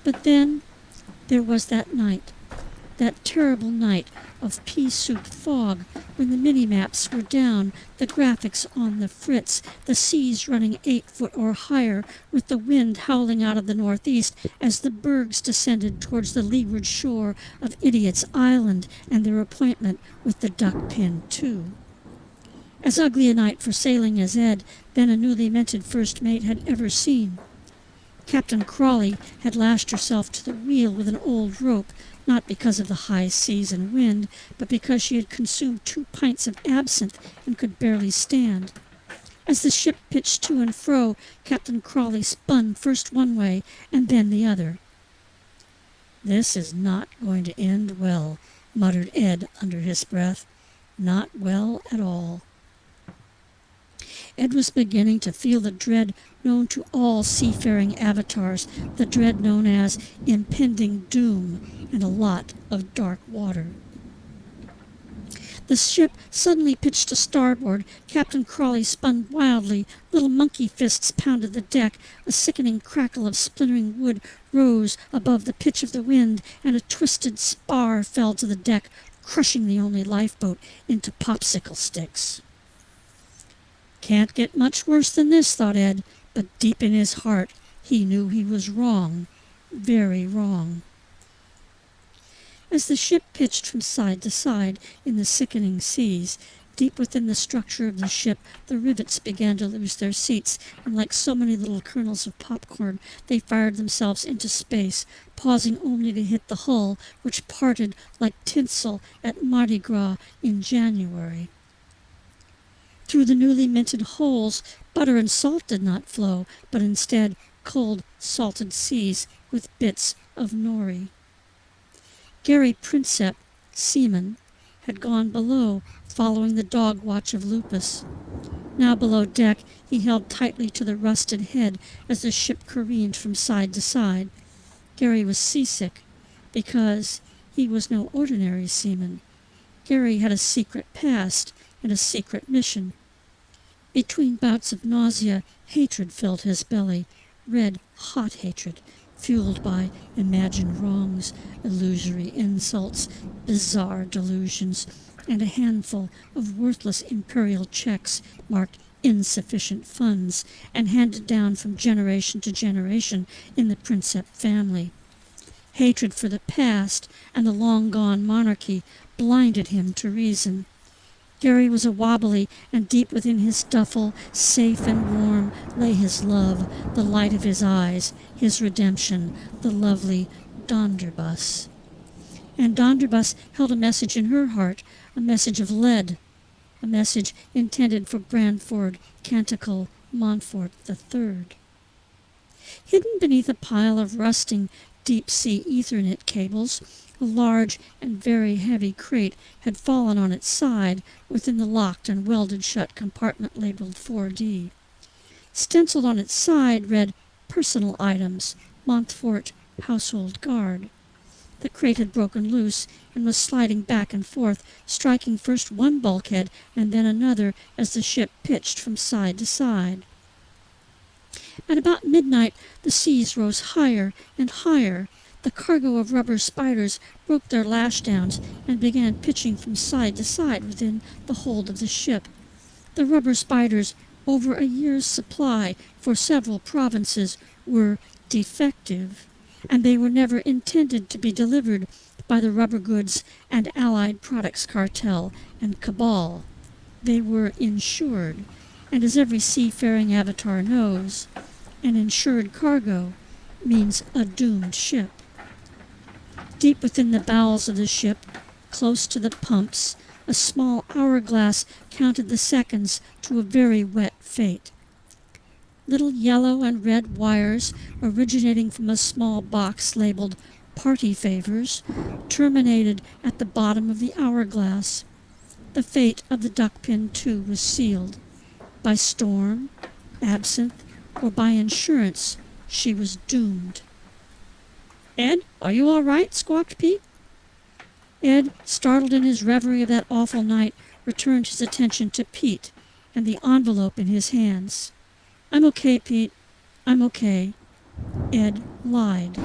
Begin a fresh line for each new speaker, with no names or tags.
But then there was that night, that terrible night of pea-soup fog when the mini-maps were down, the graphics on the fritz, the seas running 8 foot or higher, with the wind howling out of the northeast as the bergs descended towards the leeward shore of Idiot's Island and their appointment with the duck-pin, too. As ugly a night for sailing as Ed, then a newly minted first mate, had ever seen. Captain Crawley had lashed herself to the wheel with an old rope, not because of the high seas and wind, but because she had consumed 2 pints of absinthe and could barely stand. As the ship pitched to and fro, Captain Crawley spun first one way and then the other. "This is not going to end well," muttered Ed under his breath. "Not well at all." Ed was beginning to feel the dread known to all seafaring avatars, the dread known as impending doom and a lot of dark water. The ship suddenly pitched to starboard. Captain Crawley spun wildly. Little monkey fists pounded the deck. A sickening crackle of splintering wood rose above the pitch of the wind, and a twisted spar fell to the deck, crushing the only lifeboat into popsicle sticks. "Can't get much worse than this," thought Ed, but deep in his heart he knew he was wrong, very wrong. As the ship pitched from side to side in the sickening seas, deep within the structure of the ship the rivets began to lose their seats, and like so many little kernels of popcorn they fired themselves into space, pausing only to hit the hull, which parted like tinsel at Mardi Gras in January. Through the newly minted holes, butter and salt did not flow, but instead cold, salted seas with bits of nori. Gary Prinsep, seaman, had gone below, following the dog watch of Lupus. Now below deck, he held tightly to the rusted head as the ship careened from side to side. Gary was seasick, because he was no ordinary seaman. Gary had a secret past and a secret mission. Between bouts of nausea, hatred filled his belly, red, hot hatred, fueled by imagined wrongs, illusory insults, bizarre delusions, and a handful of worthless imperial checks marked insufficient funds and handed down from generation to generation in the Prinsep family. Hatred for the past and the long-gone monarchy blinded him to reason. Gary was a wobbly, and deep within his duffel, safe and warm, lay his love, the light of his eyes, his redemption, the lovely Donderbus. And Donderbus held a message in her heart, a message of lead, a message intended for Branford Canticle Montfort III. Hidden beneath a pile of rusting deep-sea Ethernet cables, a large and very heavy crate had fallen on its side within the locked and welded-shut compartment labeled 4D. Stenciled on its side read, "Personal items, Montfort Household Guard." The crate had broken loose and was sliding back and forth, striking first one bulkhead and then another as the ship pitched from side to side. At about midnight, the seas rose higher and higher. The cargo of rubber spiders broke their lashdowns and began pitching from side to side within the hold of the ship. The rubber spiders, over a year's supply for several provinces, were defective, and they were never intended to be delivered by the rubber goods and allied products cartel and cabal. They were insured, and as every seafaring avatar knows, an insured cargo means a doomed ship. Deep within the bowels of the ship, close to the pumps, a small hourglass counted the seconds to a very wet fate. Little yellow and red wires, originating from a small box labeled "Party Favors," terminated at the bottom of the hourglass. The fate of the duckpin, too, was sealed. By storm, absinthe, or by insurance, she was doomed. "Ed, are you all right?" squawked Pete. Ed, startled in his reverie of that awful night, returned his attention to Pete and the envelope in his hands. "I'm okay, Pete. I'm okay." Ed lied.